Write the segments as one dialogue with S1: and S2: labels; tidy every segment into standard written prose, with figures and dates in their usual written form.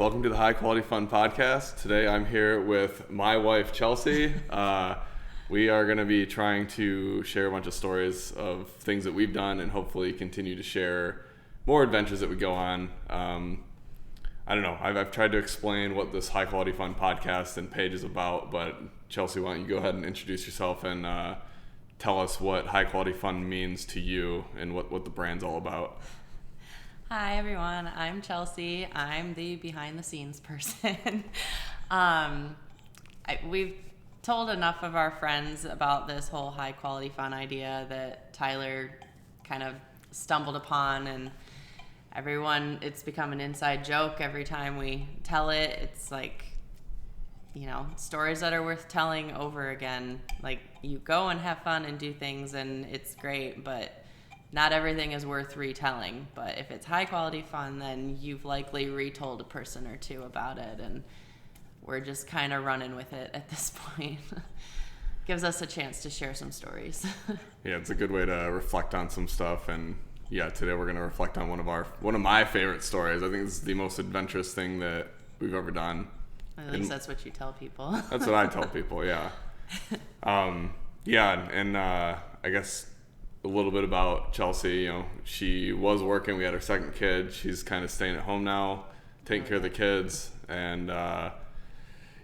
S1: welcome to the High Quality Fun Podcast. Today I'm here with my wife, Chelsea. We are going to be trying to share a bunch of stories of things that we've done and hopefully continue to share more adventures that we go on. I don't know, I've tried to explain what this High Quality Fun Podcast and page is about, but Chelsea, why don't you go ahead and introduce yourself and tell us what High Quality Fun means to you and what the brand's all about.
S2: Hi everyone, I'm Chelsea. I'm the behind the scenes person. We've told enough of our friends about this whole high quality fun idea that Tyler kind of stumbled upon, and it's become an inside joke every time we tell it. It's like, stories that are worth telling over again. Like, you go and have fun and do things and it's great, but not everything is worth retelling. But if it's high quality fun, then you've likely retold a person or two about it, and we're just kind of running with it at this point. Gives us a chance to share some stories.
S1: Yeah, it's a good way to reflect on some stuff. And yeah, today we're going to reflect on one of my favorite stories. I think this is the most adventurous thing that we've ever done.
S2: At least that's what you tell people.
S1: That's what I tell people, yeah. I guess a little bit about Chelsea. She was working. We had our second kid. She's kind of staying at home now, taking care of the kids. And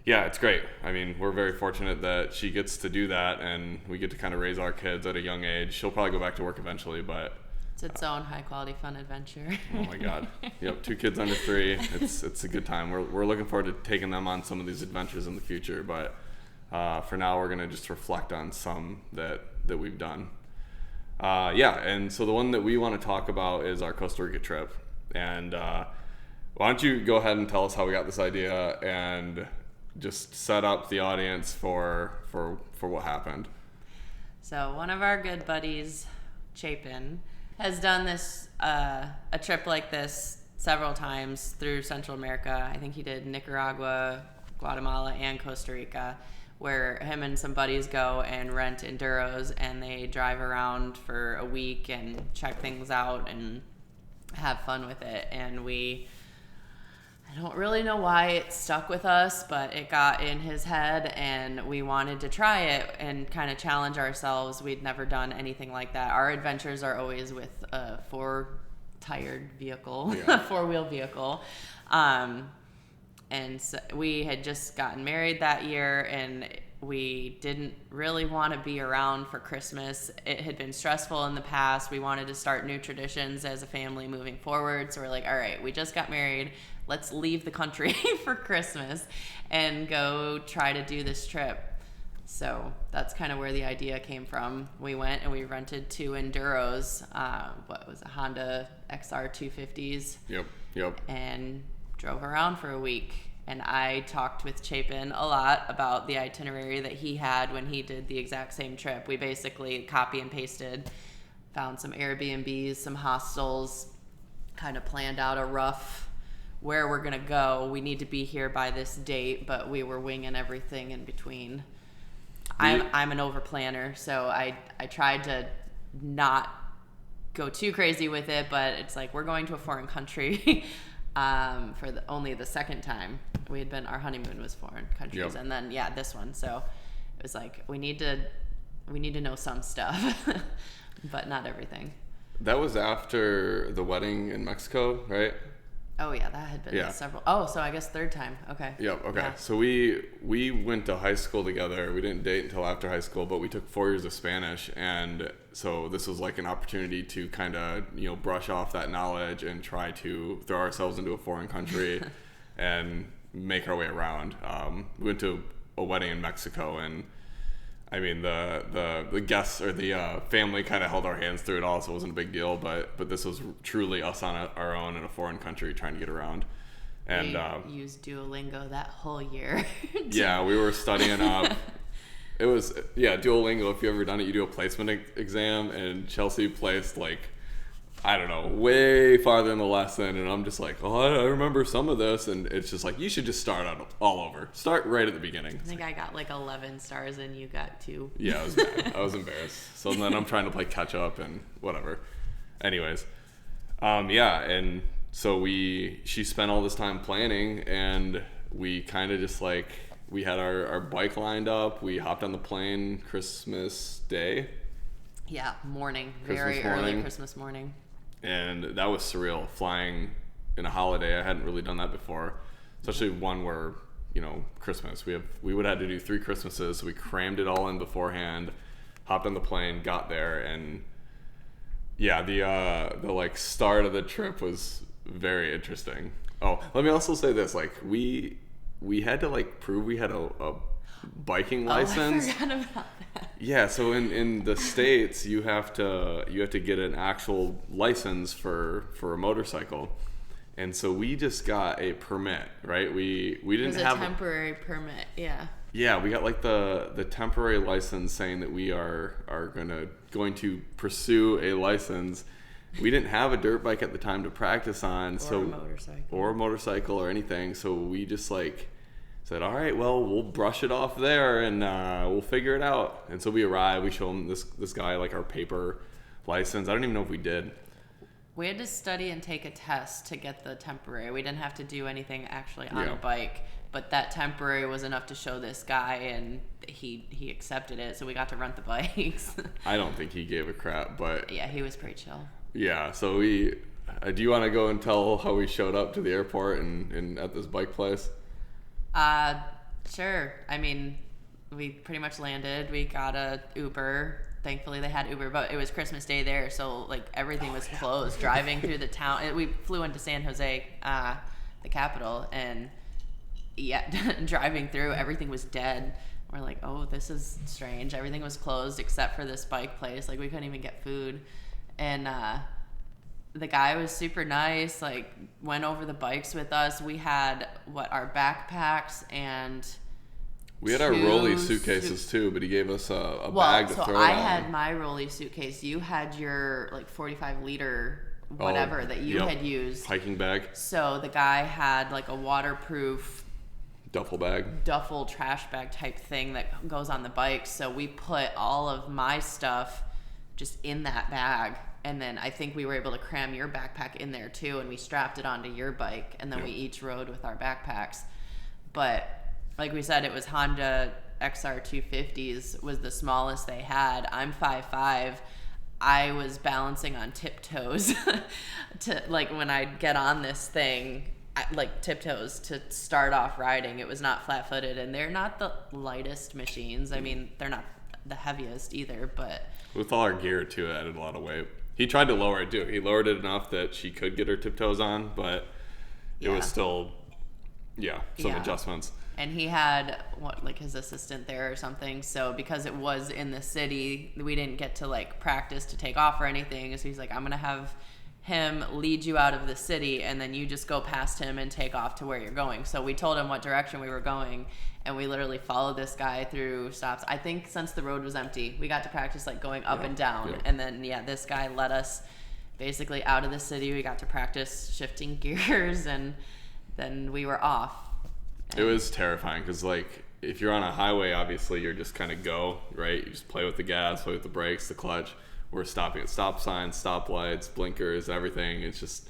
S1: it's great. I mean, we're very fortunate that she gets to do that, and we get to kind of raise our kids at a young age. She'll probably go back to work eventually, but
S2: it's its own high quality fun adventure.
S1: Oh my God. Yep. 2 kids under 3. It's a good time. We're looking forward to taking them on some of these adventures in the future, but for now we're going to just reflect on some that we've done. And so the one that we want to talk about is our Costa Rica trip. And why don't you go ahead and tell us how we got this idea and just set up the audience for what happened.
S2: So one of our good buddies, Chapin, has done this a trip like this several times through Central America. I think he did Nicaragua, Guatemala, and Costa Rica, where him and some buddies go and rent Enduros, and they drive around for a week and check things out and have fun with it. And I don't really know why it stuck with us, but it got in his head and we wanted to try it and kind of challenge ourselves. We'd never done anything like that. Our adventures are always with a 4-tired vehicle,
S1: yeah.
S2: A 4-wheel vehicle. And so we had just gotten married that year, and we didn't really want to be around for Christmas. It had been stressful in the past. We wanted to start new traditions as a family moving forward. So we're like, all right, we just got married. Let's leave the country for Christmas and go try to do this trip. So that's kind of where the idea came from. We went and we rented 2 Enduros. A Honda XR 250s.
S1: Yep.
S2: And drove around for a week. And I talked with Chapin a lot about the itinerary that he had when he did the exact same trip. We basically copy and pasted, found some Airbnbs, some hostels, kind of planned out a rough where we're gonna go. We need to be here by this date, but we were winging everything in between. I'm an over planner, so I tried to not go too crazy with it, but it's like, we're going to a foreign country. For only the second time. Our honeymoon was foreign countries. Yep. And then this one. So it was like, we need to know some stuff, but not everything.
S1: That was after the wedding in Mexico, right?
S2: Oh yeah, that had been several. Oh, so I guess 3rd time. Okay.
S1: Yep. Okay.
S2: Yeah.
S1: So we went to high school together. We didn't date until after high school, but we took 4 years of Spanish, and so this was like an opportunity to kind of brush off that knowledge and try to throw ourselves into a foreign country and make our way around. We went to a wedding in Mexico, and I mean the guests or the family kind of held our hands through it all, so it wasn't a big deal. But this was truly us on our own in a foreign country trying to get around. And
S2: we used Duolingo that whole year.
S1: Yeah, we were studying up. It was Duolingo. If you ever done it, you do a placement exam, and Chelsea placed I don't know, way farther in the lesson, and I'm just like, I remember some of this, and it's just like, you should just start out all over. Start right at the beginning.
S2: I think I got 11 stars and you got 2.
S1: Yeah, it was bad. I was embarrassed. So then I'm trying to play catch up and whatever. Anyways, and So she spent all this time planning, and we kind of just like, we had our bike lined up. We hopped on the plane Christmas Day.
S2: Yeah, morning.
S1: Christmas
S2: Very
S1: morning.
S2: early Christmas morning.
S1: And that was surreal, flying in a holiday. I hadn't really done that before, especially one where, Christmas. We would have had to do 3 Christmases, so we crammed it all in beforehand, hopped on the plane, got there, and yeah, the like start of the trip was very interesting. Oh, let me also say this, like we had to like prove we had a biking license.
S2: I forgot about that.
S1: Yeah, so in the States you have to get an actual license for a motorcycle. And so we just got a permit, right? We didn't have
S2: a temporary permit, yeah.
S1: Yeah, we got like the temporary license saying that we are going to pursue a license. We didn't have a dirt bike at the time to practice on, or a motorcycle or anything. So we just like said, all right, well, we'll brush it off there and we'll figure it out. And so we arrived. We show him this guy like our paper license. I don't even know if we did.
S2: We had to study and take a test to get the temporary. We didn't have to do anything actually on a bike, but that temporary was enough to show this guy, and he accepted it, so we got to rent the bikes.
S1: I don't think he gave a crap, but
S2: yeah, he was pretty chill.
S1: Yeah, so we do you want to go and tell how we showed up to the airport and at this bike place?
S2: Sure. I mean, we pretty much landed. We got a Uber. Thankfully they had Uber, but it was Christmas Day there, so like everything was closed. Driving through the town, we flew into San Jose, the capital, and yeah, driving through, everything was dead. We're like, oh, this is strange. Everything was closed except for this bike place. Like we couldn't even get food, and the guy was super nice. Like went over the bikes with us. We had our backpacks and.
S1: We had our rolly suitcases too, but he gave us a bag to throw it on.
S2: I had my rolly suitcase. You had your like 45-liter whatever that you had used.
S1: Hiking bag.
S2: So the guy had like a waterproof duffel trash bag type thing that goes on the bike. So we put all of my stuff just in that bag. And then I think we were able to cram your backpack in there too. And we strapped it onto your bike. And then we each rode with our backpacks. But like we said, it was Honda XR 250s was the smallest they had. I'm 5'5". I was balancing on tiptoes to like when I'd get on this thing, like tiptoes to start off riding. It was not flat-footed, and they're not the lightest machines. I mean, they're not the heaviest either, but
S1: with all our gear too, it added a lot of weight. He tried to lower it too. He lowered it enough that she could get her tiptoes on, but it was still some adjustments.
S2: And he had his assistant there or something. So because it was in the city, we didn't get to like practice to take off or anything. So he's like, I'm going to have him lead you out of the city, and then you just go past him and take off to where you're going. So we told him what direction we were going, and we literally followed this guy through stops. I think since the road was empty, we got to practice like going up and down. Yeah. And then, this guy led us basically out of the city. We got to practice shifting gears, and then we were off.
S1: It was terrifying because, like, if you're on a highway, obviously you're just kind of go, right? You just play with the gas, play with the brakes, the clutch. We're stopping at stop signs, stop lights, blinkers, everything. It's just,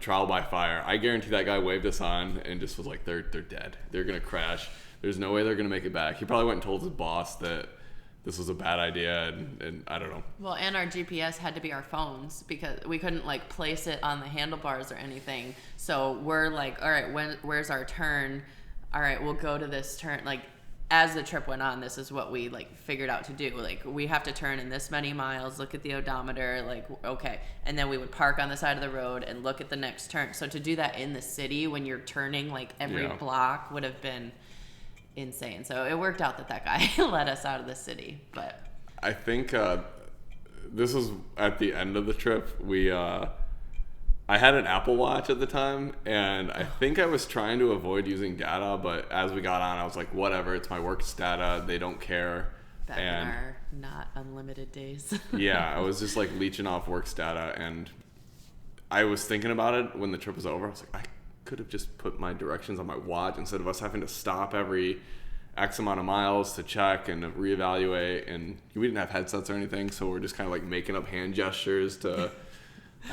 S1: trial by fire. I guarantee that guy waved us on and just was like, they're dead. They're going to crash. There's no way they're going to make it back. He probably went and told his boss that this was a bad idea, and I don't know. Well,
S2: and our GPS had to be our phones because we couldn't like place it on the handlebars or anything. So we're like, all right, where's our turn? All right, we'll go to this turn. Like as the trip went on, this is what we like figured out to do. Like we have to turn in this many miles, look at the odometer, like okay. And then we would park on the side of the road and look at the next turn. So to do that in the city when you're turning like every block would have been insane. So it worked out that guy let us out of the city. But
S1: I think this was at the end of the trip. I had an Apple Watch at the time, and I think I was trying to avoid using data, but as we got on, I was like, whatever, it's my work's data, they don't care.
S2: Back in our not unlimited days.
S1: Yeah, I was just like leeching off work's data, and I was thinking about it when the trip was over. I was like, I could have just put my directions on my watch instead of us having to stop every X amount of miles to check and reevaluate, and we didn't have headsets or anything, so we're just kind of like making up hand gestures to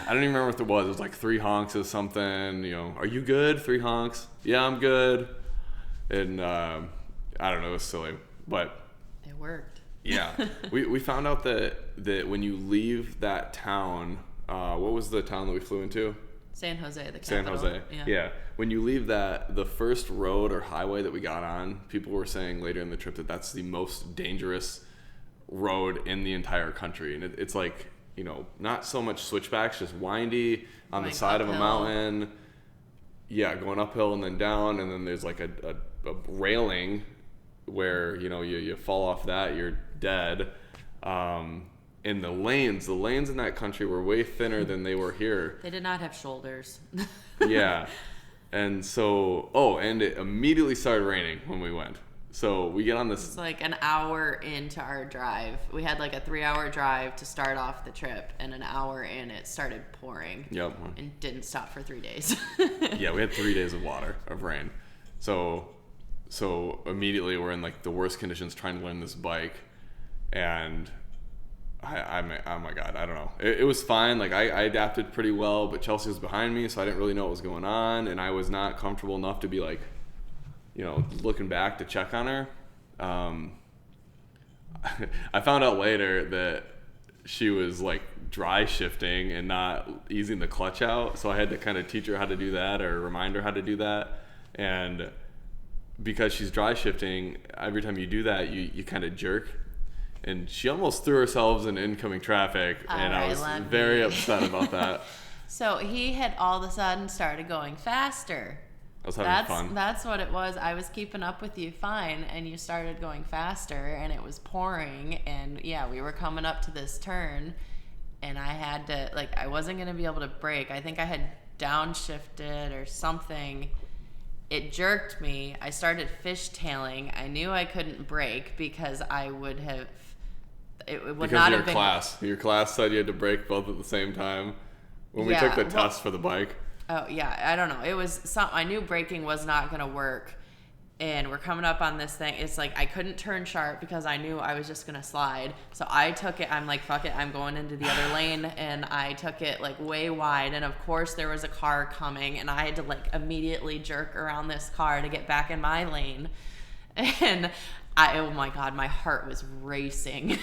S1: I don't even remember what it was. It was like 3 honks or something. Are you good? 3 honks. Yeah, I'm good. And I don't know. It was silly, but
S2: it worked.
S1: Yeah, we found out that when you leave that town, what was the town that we flew into?
S2: San Jose, the capital.
S1: San Jose. Yeah. When you leave that, the first road or highway that we got on, people were saying later in the trip that that's the most dangerous road in the entire country, and it's like, not so much switchbacks, just windy on the side of a mountain. Yeah, going uphill and then down, and then there's like a railing where you fall off that, you're dead. And the lanes in that country were way thinner than they were here.
S2: They did not have shoulders.
S1: Yeah. And so, and it immediately started raining when we went. So we get on this.
S2: It's like an hour into our drive. We had like a 3-hour drive to start off the trip, and an hour in it started pouring.
S1: Yep.
S2: And didn't stop for 3 days.
S1: Yeah, we had 3 days of rain. So immediately we're in like the worst conditions trying to learn this bike, and oh my God, I don't know. It was fine. Like I adapted pretty well, but Chelsea was behind me, so I didn't really know what was going on, and I was not comfortable enough to be like, looking back to check on her. I found out later that she was like dry shifting and not easing the clutch out, so I had to kind of teach her how to do that or remind her how to do that. And because she's dry shifting, every time you do that, you kind of jerk. And she almost threw herself in incoming traffic, and I was very upset about that.
S2: So he had all of a sudden started going faster.
S1: I was having fun.
S2: That's what it was. I was keeping up with you fine, and you started going faster, and it was pouring, and yeah, we were coming up to this turn, and I had to, I wasn't going to be able to brake. I think I had downshifted or something. It jerked me. I started fishtailing. I knew I couldn't brake because I would have... It would
S1: because
S2: not have been...
S1: Your class said you had to brake both at the same time when we took the test for the bike.
S2: Oh, yeah. I don't know. It was I knew braking was not going to work, and we're coming up on this thing. It's like I couldn't turn sharp because I knew I was just going to slide. So I took it. I'm like, fuck it. I'm going into the other lane, and I took it way wide. And of course there was a car coming, and I had to immediately jerk around this car to get back in my lane. And oh my God, my heart was racing.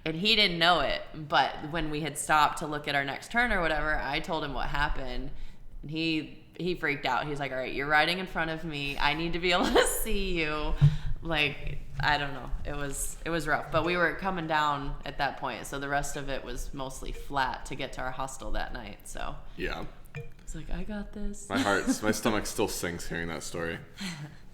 S2: And he didn't know it, but when we had stopped to look at our next turn or whatever, I told him what happened. And he freaked out. He's like, all right, you're riding in front of me. I need to be able to see you. I don't know. It was rough. But we were coming down at that point, so the rest of it was mostly flat to get to our hostel that night. So
S1: yeah.
S2: It's like, I got this.
S1: My stomach still sinks hearing that story.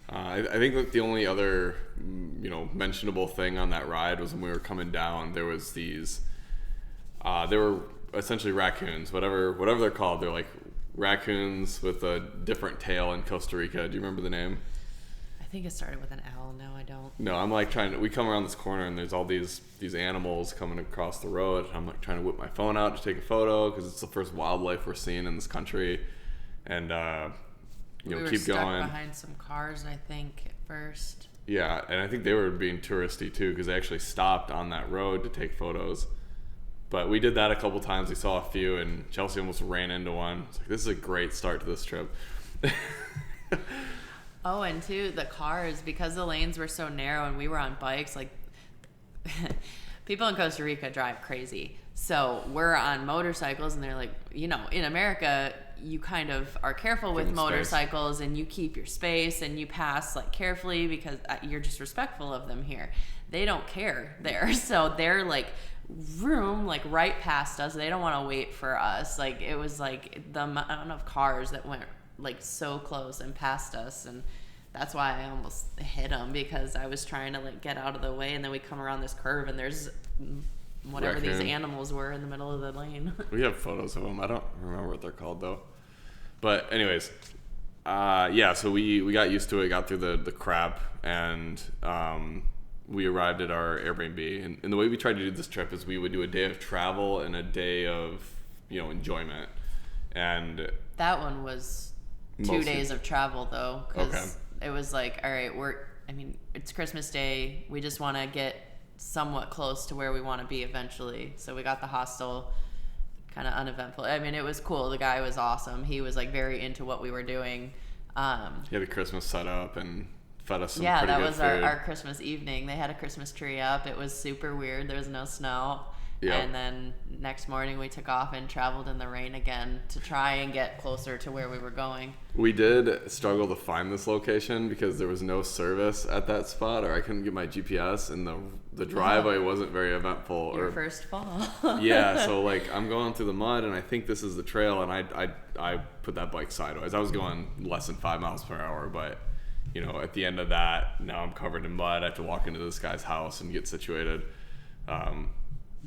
S1: I think that the only other, mentionable thing on that ride was when we were coming down, there was these, they were essentially raccoons, whatever they're called. They're like raccoons with a different tail in Costa Rica. Do you remember the name?
S2: I think it started with an L. No, I don't.
S1: No, I'm we come around this corner and there's all these animals coming across the road. I'm trying to whip my phone out to take a photo because it's the first wildlife we're seeing in this country. And,
S2: we were
S1: keep
S2: stuck
S1: going
S2: behind some cars, I think, at first.
S1: Yeah, and I think they were being touristy too because they actually stopped on that road to take photos. But we did that a couple times. We saw a few, and Chelsea almost ran into one. It's like, this is a great start to this trip.
S2: Oh, and too, the cars, because the lanes were so narrow and we were on bikes, people in Costa Rica drive crazy. So we're on motorcycles, and they're like, in America, you kind of are careful with motorcycles and you keep your space and you pass carefully because you're just respectful of them here. They don't care there. So they're room right past us. They don't want to wait for us. It was the amount of cars that went so close and past us, and that's why I almost hit them because I was trying to get out of the way, and then we come around this curve and there's whatever these animals were in the middle of the lane.
S1: We have photos of them. I don't remember what they're called though. But anyways, so we got used to it, got through the crap, and we arrived at our Airbnb. And the way we tried to do this trip is we would do a day of travel and a day of, enjoyment. And
S2: that one was 2 days of travel though, because it was all right, it's Christmas Day. We just want to get somewhat close to where we want to be eventually. So we got the hostel, kind of uneventful. I mean, it was cool. The guy was awesome. He was like very into what we were doing.
S1: He had a Christmas setup and fed us some
S2: yeah,
S1: pretty
S2: that
S1: good
S2: was
S1: food.
S2: our Christmas evening. They had a Christmas tree up. It was super weird. There was no snow.
S1: Yep.
S2: And then next morning we took off and traveled in the rain again to try and get closer to where we were going.
S1: We did struggle to find this location because there was no service at that spot, or I couldn't get my GPS, and the driveway wasn't very eventful.
S2: Your first fall.
S1: Yeah, so like I'm going through the mud, and I think this is the trail, and I put that bike sideways. I was going less than 5 miles per hour, but you know, at the end of that, now I'm covered in mud. I have to walk into this guy's house and get situated.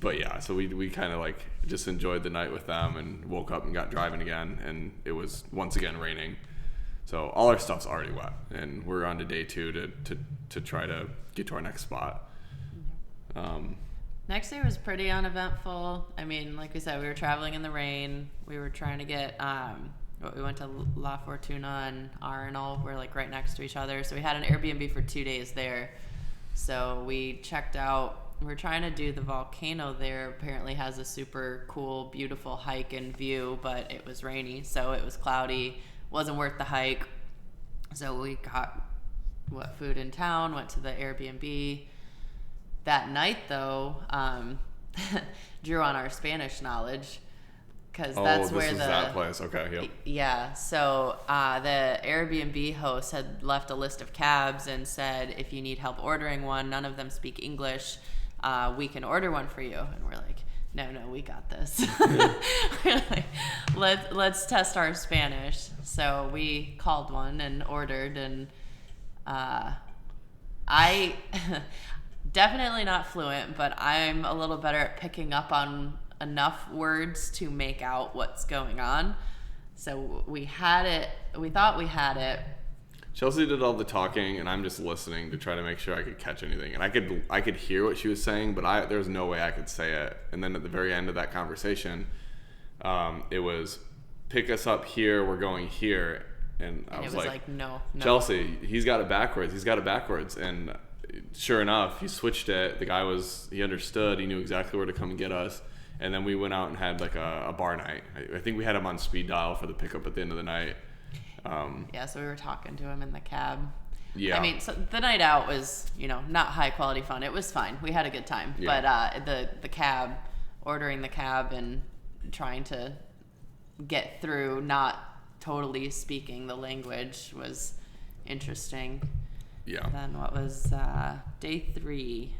S1: But yeah, so we kind of like just enjoyed the night with them and woke up and got driving again, and it was once again raining. So all our stuff's already wet, and we're on to day 2 to try to get to our next spot.
S2: Next day was pretty uneventful. I mean, like we said, we were traveling in the rain. We were trying to get, we went to La Fortuna and Arnold. We're like right next to each other. So we had an Airbnb for 2 days there. So we checked out. We're trying to do the volcano there. Apparently has a super cool, beautiful hike and view, but it was rainy, so it was cloudy. Wasn't worth the hike. So we got food in town, went to the Airbnb. That night, though, drew on our Spanish knowledge, because that's where
S1: that place. Okay, yep.
S2: Yeah, so the Airbnb host had left a list of cabs and said, if you need help ordering one, none of them speak English, we can order one for you. And we're like, no, we got this. We're like, let's test our Spanish. So we called one and ordered, and I definitely not fluent, but I'm a little better at picking up on enough words to make out what's going on. So we had it. We thought we had it.
S1: Chelsea did all the talking, and I'm just listening to try to make sure I could catch anything. And I could hear what she was saying, but there was no way I could say it. And then at the very end of that conversation, it was, pick us up here, we're going here. And I was like,
S2: no.
S1: Chelsea, he's got it backwards. And sure enough, he switched it. The guy he understood. He knew exactly where to come and get us. And then we went out and had like a bar night. I think we had him on speed dial for the pickup at the end of the night.
S2: So we were talking to him in the cab.
S1: Yeah.
S2: I mean, so the night out was, not high quality fun. It was fine. We had a good time.
S1: Yeah.
S2: But the cab, ordering the cab and trying to get through, not totally speaking the language, was interesting.
S1: Yeah.
S2: Then what was day 3?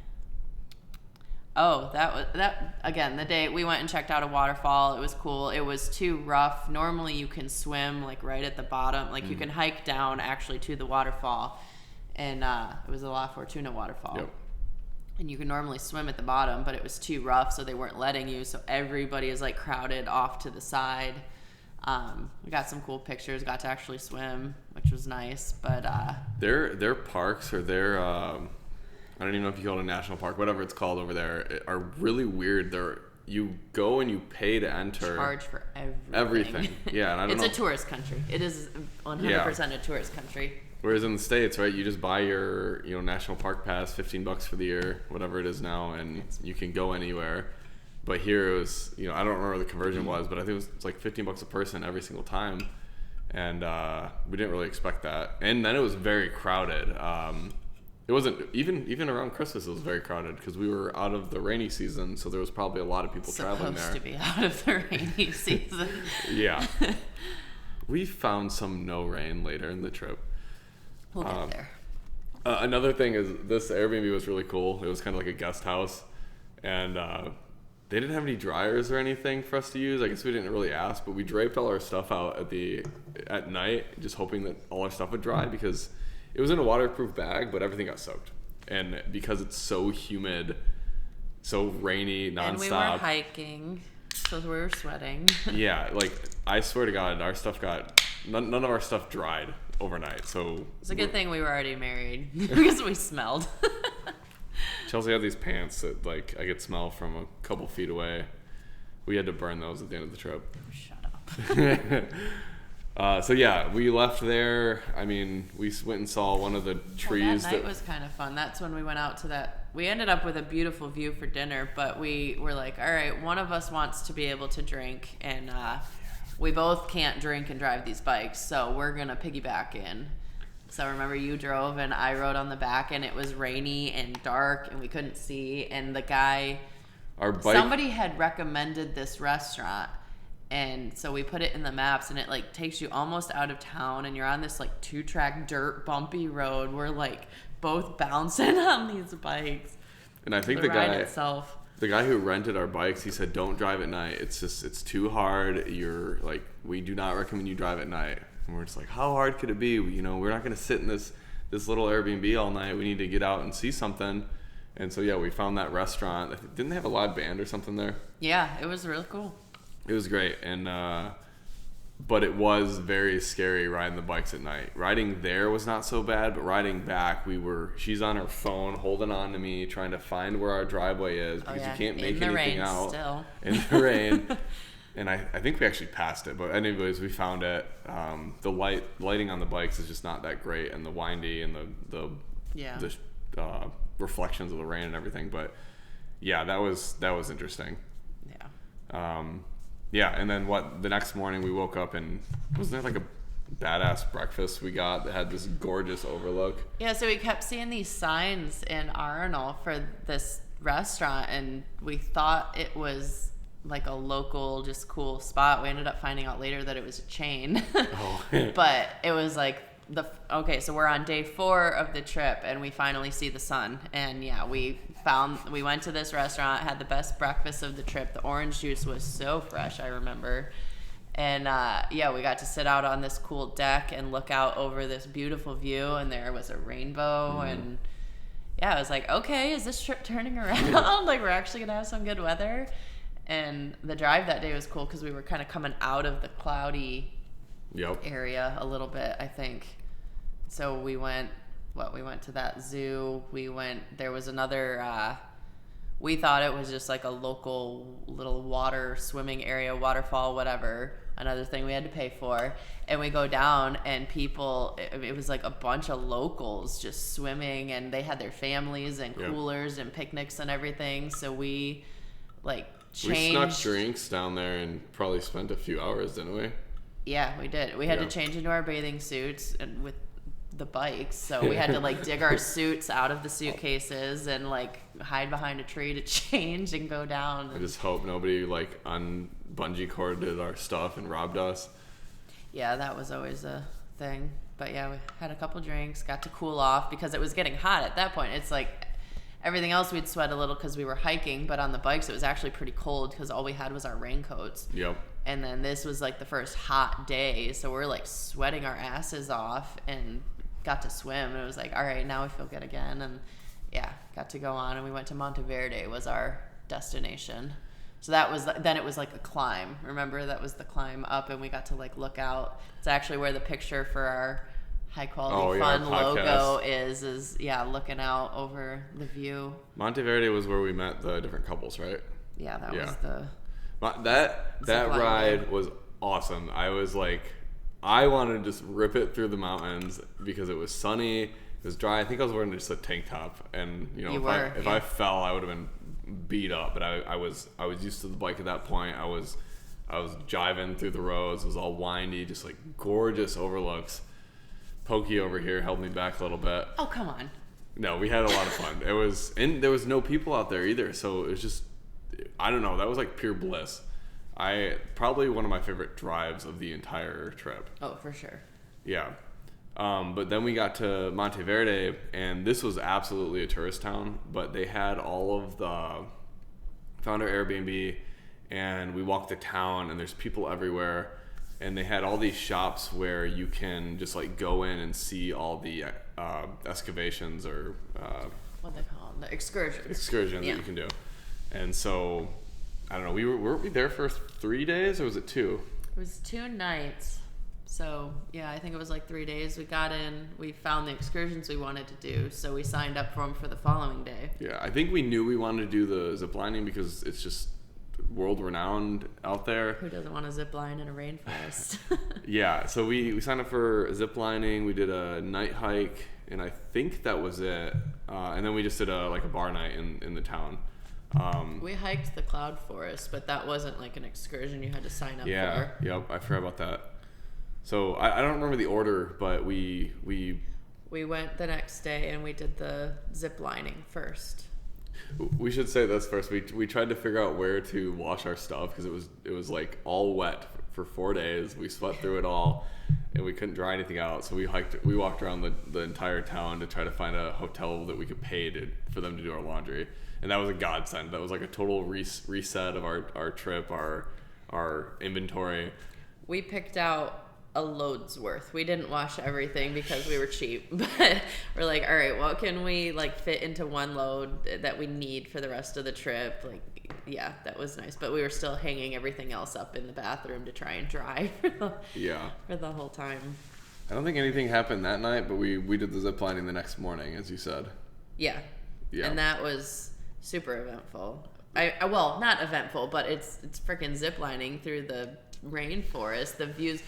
S2: Oh, that again, the day we went and checked out a waterfall. It was cool. It was too rough. Normally you can swim like right at the bottom. Like you can hike down actually to the waterfall. And it was a La Fortuna waterfall.
S1: Yep.
S2: And you can normally swim at the bottom, but it was too rough, so they weren't letting you. So everybody is like crowded off to the side. We got some cool pictures, got to actually swim, which was nice. But
S1: their parks, or their I don't even know if you call it a national park, whatever it's called over there, are really weird. You go and you pay to enter.
S2: Charge for
S1: everything. Yeah, and I don't know.
S2: It's a tourist country. It is 100% a tourist country.
S1: Whereas in the States, right, you just buy your national park pass, $15 for the year, whatever it is now, and you can go anywhere. But here it was, I don't remember what the conversion was, but I think it was like $15 a person every single time, and we didn't really expect that. And then it was very crowded. It wasn't even around Christmas. It was very crowded because we were out of the rainy season, so there was probably a lot of people traveling there.
S2: Supposed to be out of the rainy season.
S1: Yeah, we found some no rain later in the trip.
S2: We'll get there.
S1: Another thing is this Airbnb was really cool. It was kind of like a guest house, and they didn't have any dryers or anything for us to use. I guess we didn't really ask, but we draped all our stuff out at night, just hoping that all our stuff would dry because it was in a waterproof bag, but everything got soaked. And because it's so humid, so rainy, nonstop.
S2: And we were hiking, so we were sweating.
S1: Yeah, like I swear to God, our stuff none of our stuff dried overnight. So
S2: it's a good thing we were already married because we smelled.
S1: Chelsea had these pants that like I could smell from a couple feet away. We had to burn those at the end of the trip.
S2: Shut up.
S1: So yeah, we left there. I mean, we went and saw one of the trees.
S2: That night was kind of fun. That's when we went out to that we ended up with a beautiful view for dinner, but we were like, all right, one of us wants to be able to drink, and we both can't drink and drive these bikes, so we're going to piggyback in. So I remember you drove and I rode on the back, and it was rainy and dark and we couldn't see. And the guy, somebody had recommended this restaurant. And so we put it in the maps, and it like takes you almost out of town, and you're on this like 2-track dirt bumpy road. We're like both bouncing on these bikes.
S1: And I think the guy who rented our bikes, he said, don't drive at night. It's too hard. We do not recommend you drive at night. And we're just like, how hard could it be? You know, we're not going to sit in this little Airbnb all night. We need to get out and see something. And so, yeah, we found that restaurant. Didn't they have a live band or something there?
S2: Yeah, it was really cool.
S1: It was great. And, but it was very scary riding the bikes at night. Riding there was not so bad, but riding back, she's on her phone holding on to me, trying to find where our driveway is because you can't make anything out.
S2: Still.
S1: In the rain. And I think we actually passed it, but anyways, we found it. The lighting on the bikes is just not that great, and the windy and the reflections of the rain and everything. But yeah, that was interesting. Yeah. And then the next morning we woke up, and wasn't there like a badass breakfast we got that had this gorgeous overlook?
S2: Yeah, so we kept seeing these signs in Arnold for this restaurant, and we thought it was like a local, just cool spot. We ended up finding out later that it was a chain. Oh. But it was like so we're on day 4 of the trip, and we finally see the sun. And yeah, we went to this restaurant, had the best breakfast of the trip. The orange juice was so fresh, I remember. And we got to sit out on this cool deck and look out over this beautiful view, and there was a rainbow. And yeah, I was like, okay, is this trip turning around? Like, we're actually gonna have some good weather. And the drive that day was cool because we were kind of coming out of the cloudy area a little bit, I think. So we went to that zoo. There was another, we thought it was just like a local little water swimming area, waterfall, whatever, another thing we had to pay for. And we go down, and it was like a bunch of locals just swimming, and they had their families and coolers and picnics and everything. So we changed.
S1: We snuck drinks down there and probably spent a few hours, didn't we?
S2: Yeah, we did. We had to change into our bathing suits and with the bikes, so we had to dig our suits out of the suitcases and hide behind a tree to change and go down.
S1: I just hope nobody bungee corded our stuff and robbed us.
S2: Yeah, that was always a thing. But yeah, we had a couple drinks, got to cool off because it was getting hot at that point. It's like everything else we'd sweat a little because we were hiking, but on the bikes it was actually pretty cold because all we had was our raincoats.
S1: Yep.
S2: And then this was the first hot day, so we're sweating our asses off and got to swim. And it was like, all right, now we feel good again. And yeah, got to go on, and we went to Monteverde was our destination. So that was, then it was a climb. Remember, that was the climb up, and we got to look out. It's actually where the picture for our High Quality Fun logo is looking out over the view.
S1: Monteverde was where we met the different couples, right?
S2: Yeah, that was the...
S1: That ride was awesome. I was I wanted to just rip it through the mountains because it was sunny, it was dry. I think I was wearing just a tank top, and if I fell, I would have been beat up. But I was used to the bike at that point. I was jiving through the roads. It was all windy, just gorgeous overlooks. Pokey over here held me back a little bit.
S2: Oh, come on.
S1: No, we had a lot of fun. And there was no people out there either, so it was just, I don't know, that was pure bliss. Probably one of my favorite drives of the entire trip.
S2: Oh, for sure.
S1: Yeah. But then we got to Monteverde, and this was absolutely a tourist town, but they had found our Airbnb, and we walked the town, and there's people everywhere, and they had all these shops where you can just go in and see all the excavations or
S2: what they call them, the excursions
S1: that you can do. And so I don't know, were we there for 3 days, or was it 2?
S2: It was 2 nights. So yeah, I think it was 3 days. We got in, we found the excursions we wanted to do, so we signed up for them for the following day.
S1: Yeah, I think we knew we wanted to do the zip lining because it's just world renowned out there.
S2: Who doesn't want to zip line in a rainforest?
S1: Yeah, so we signed up for zip lining. We did a night hike and I think that was it. And then we just did a bar night in the town.
S2: We hiked the cloud forest, but that wasn't like an excursion you had to sign up for.
S1: Yep, I forgot about that. So I don't remember the order, but we
S2: went the next day and we did the zip lining first.
S1: We should say this first. We tried to figure out where to wash our stuff because it was like all wet for 4 days. We sweat through it all, and we couldn't dry anything out. So we walked around the entire town to try to find a hotel that we could pay for them to do our laundry, and that was a godsend. That was like a total reset of our trip, our inventory.
S2: We picked out a load's worth. We didn't wash everything because we were cheap, but we're like, all right, what can we like fit into one load that we need for the rest of the trip? Like, yeah, that was nice, but we were still hanging everything else up in the bathroom to try and dry for the whole time.
S1: I don't think anything happened that night, but we did the zip lining the next morning, as you said.
S2: Yeah. And that was super eventful. Well, not eventful, but it's freaking zip lining through the rainforest. The views,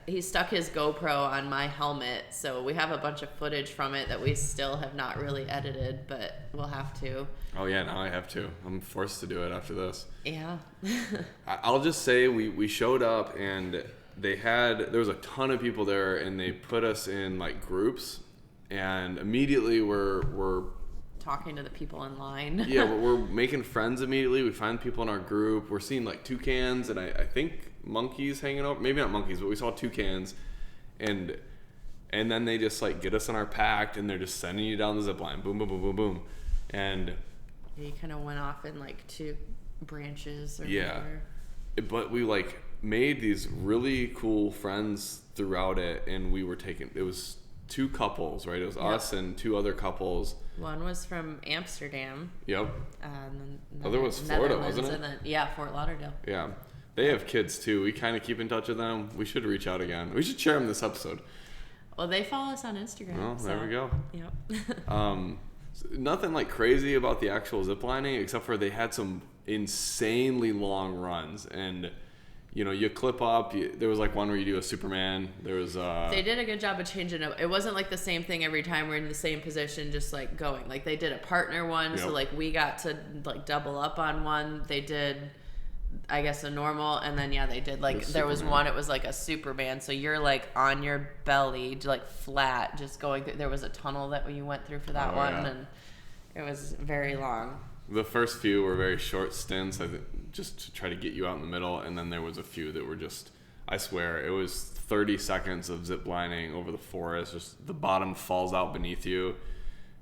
S2: he stuck his GoPro on my helmet, so we have a bunch of footage from it that we still have not really edited, but we'll have to.
S1: Oh yeah, now I have to. I'm forced to do it after this.
S2: Yeah.
S1: I'll just say we showed up and there was a ton of people there, and they put us in like groups, and immediately we're
S2: talking to the people in line.
S1: Yeah, we're making friends immediately. We find people in our group. We're seeing like toucans and I think monkeys hanging over. Maybe not monkeys, but we saw toucans, and then they just like get us in our pack, and they're just sending you down the zip line. Boom, boom, boom, boom, boom, and
S2: you kind of went off in like 2 branches or
S1: whatever. But we like made these really cool friends throughout it, and it was 2 couples, right? It was us and 2 other couples.
S2: One was from Amsterdam.
S1: Yep.
S2: Other
S1: was Florida, wasn't it?
S2: And then, Fort Lauderdale.
S1: Yeah. They have kids too. We kind of keep in touch with them. We should reach out again. We should share them this episode.
S2: Well, they follow us on Instagram.
S1: Well, there we go.
S2: Yep.
S1: Nothing like crazy about the actual zip lining, except for they had some insanely long runs, and you clip up. There was like one where you do a Superman. There was
S2: They did a good job of changing it. It wasn't like the same thing every time we're in the same position, just like going. Like they did a partner one, so like we got to like double up on one. They did, I guess, a normal, and then they did like there was one. It was like a Superman, so you're like on your belly, like flat, just going through. There was a tunnel that you went through for that one, and it was very long.
S1: The first few were very short stints, just to try to get you out in the middle, and then there was a few that were just, I swear, it was 30 seconds of zip lining over the forest, just the bottom falls out beneath you,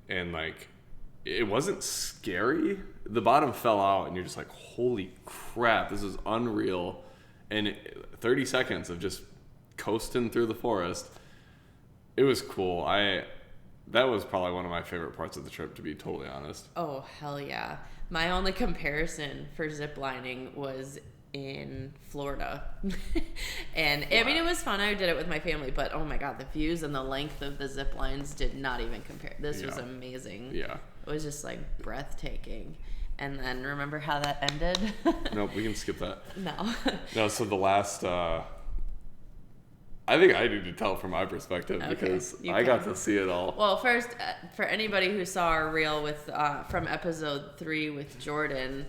S1: and like, it wasn't scary. The bottom fell out, and you're just like, holy crap, this is unreal, and 30 seconds of just coasting through the forest, it was cool. That was probably one of my favorite parts of the trip, to be totally honest.
S2: Oh, hell yeah. My only comparison for zip lining was in Florida. And I mean, it was fun. I did it with my family, but oh my God, the views and the length of the zip lines did not even compare. This was amazing.
S1: Yeah.
S2: It was just like breathtaking. And then remember how that ended?
S1: Nope, we can skip that.
S2: No.
S1: So the last, I think I need to tell from my perspective because I got to see it all.
S2: Well, first, for anybody who saw our reel from episode 3 with Jordan,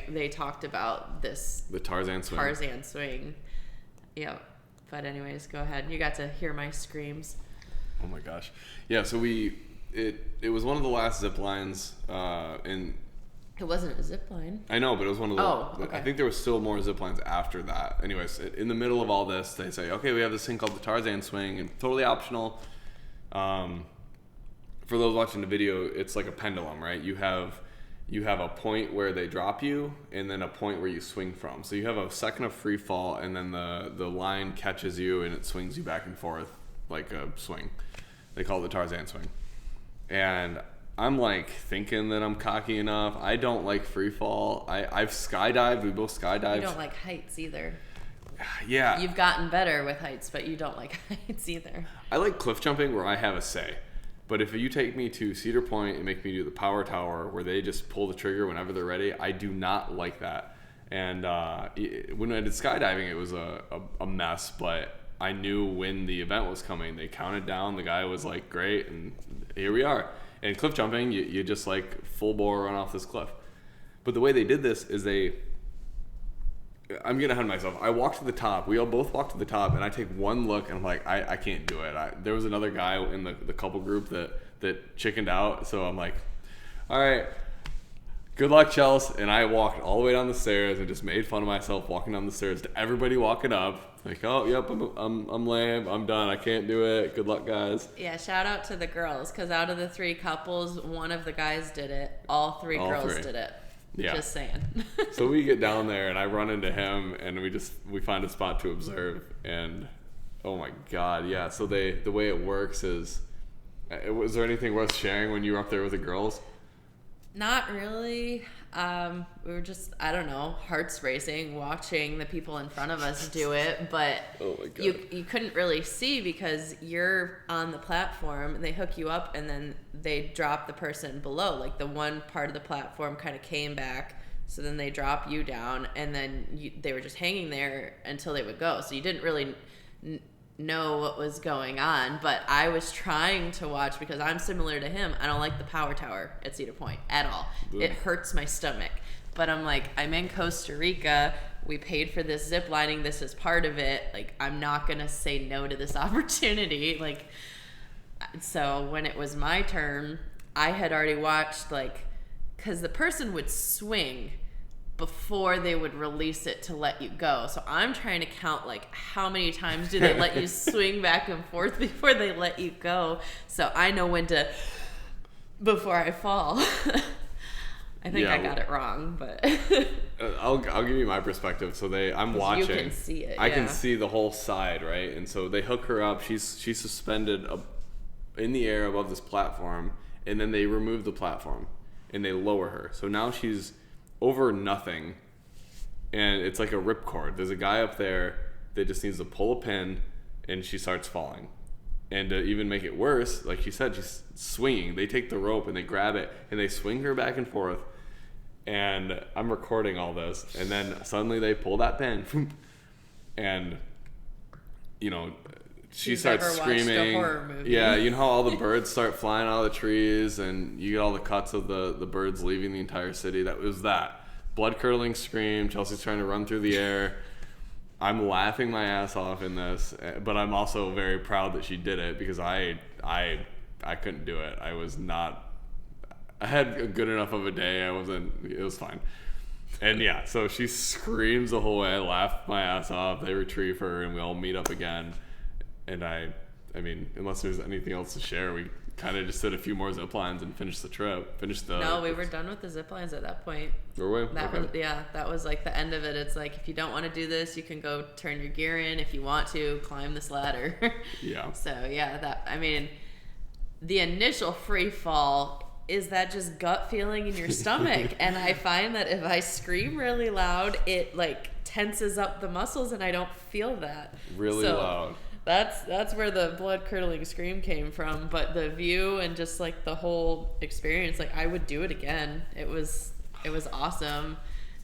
S2: they talked about the
S1: Tarzan swing.
S2: Tarzan swing. Yeah. But anyways, go ahead. You got to hear my screams.
S1: Oh my gosh. Yeah. So it was one of the last zip lines, and
S2: it wasn't a zip line.
S1: I know, but it was one of the.
S2: Oh, okay.
S1: I think there was still more zip lines after that. Anyways, in the middle of all this, they say, okay, we have this thing called the Tarzan swing, and totally optional. For those watching the video, it's like a pendulum, right? You have a point where they drop you, and then a point where you swing from. So you have a second of free fall, and then the line catches you, and it swings you back and forth like a swing. They call it the Tarzan swing. And I'm like thinking that I'm cocky enough. I don't like free fall. I've skydived. We both skydived.
S2: You don't like heights either.
S1: Yeah.
S2: You've gotten better with heights, but you don't like heights either.
S1: I like cliff jumping where I have a say. But if you take me to Cedar Point and make me do the power tower where they just pull the trigger whenever they're ready, I do not like that. And when I did skydiving, it was a mess, but I knew when the event was coming. They counted down. The guy was like, great, and here we are. And cliff jumping, you just like full bore run off this cliff. But the way they did this is I'm getting ahead of myself. I walked to the top. We all both walked to the top, and I take one look, and I'm like, I can't do it. There was another guy in the couple group that chickened out, so I'm like, all right, good luck, Chels. And I walked all the way down the stairs and just made fun of myself walking down the stairs to everybody walking up. Like, oh, yep, I'm lame. I'm done. I can't do it. Good luck, guys.
S2: Yeah, shout out to the girls, because out of the 3 couples, one of the guys did it. All 3 girls did it. Yeah. Just saying.
S1: So we get down there, and I run into him, and we find a spot to observe, and oh my God, yeah. So the way it works is, was there anything worth sharing when you were up there with the girls?
S2: Not really. We were just, I don't know, hearts racing, watching the people in front of us do it, but
S1: oh my God.
S2: You couldn't really see because you're on the platform, they hook you up, and then they drop the person below. Like the one part of the platform kind of came back, so then they drop you down, and then they were just hanging there until they would go. So you didn't really know what was going on, but I was trying to watch because I'm similar to him. I don't like the power tower at Cedar Point at all. Ugh. It hurts my stomach. But I'm like, I'm in Costa Rica. We paid for this zip lining. This is part of it. Like, I'm not going to say no to this opportunity. Like, so when it was my turn, I had already watched, like, because the person would swing before they would release it to let you go. So I'm trying to count, like, how many times do they let you swing back and forth before they let you go. So I know when to, before I fall. I think I got it wrong, but
S1: I'll give you my perspective. So I'm watching.
S2: You can see it.
S1: I can see the whole side, right? And so they hook her up. She's suspended in the air above this platform, and then they remove the platform and they lower her. So now she's over nothing, and it's like a ripcord. There's a guy up there that just needs to pull a pin, and she starts falling. And to even make it worse, like she said, she's swinging. They take the rope and they grab it and they swing her back and forth. And I'm recording all this, and then suddenly they pull that pin, and she starts screaming.
S2: Watched a horror movie.
S1: Yeah, you know how all the birds start flying out of the trees, and you get all the cuts of the birds leaving the entire city. That was that blood-curdling scream. Chelsea's trying to run through the air. I'm laughing my ass off in this, but I'm also very proud that she did it because I couldn't do it. I had a good enough of a day. It was fine. And yeah, so she screams the whole way. I laughed my ass off. They retrieve her, and we all meet up again. And I mean, unless there's anything else to share, we kind of just did a few more zip lines and finished the trip. No,
S2: we were done with the zip lines at that point.
S1: Were we?
S2: That was like the end of it. It's like, if you don't want to do this, you can go turn your gear in. If you want to, climb this ladder.
S1: Yeah.
S2: So yeah, the initial free fall is that just gut feeling in your stomach. And I find that if I scream really loud, it like tenses up the muscles and I don't feel that.
S1: Really loud.
S2: That's where the blood-curdling scream came from. But the view and just like the whole experience, like I would do it again. It was awesome.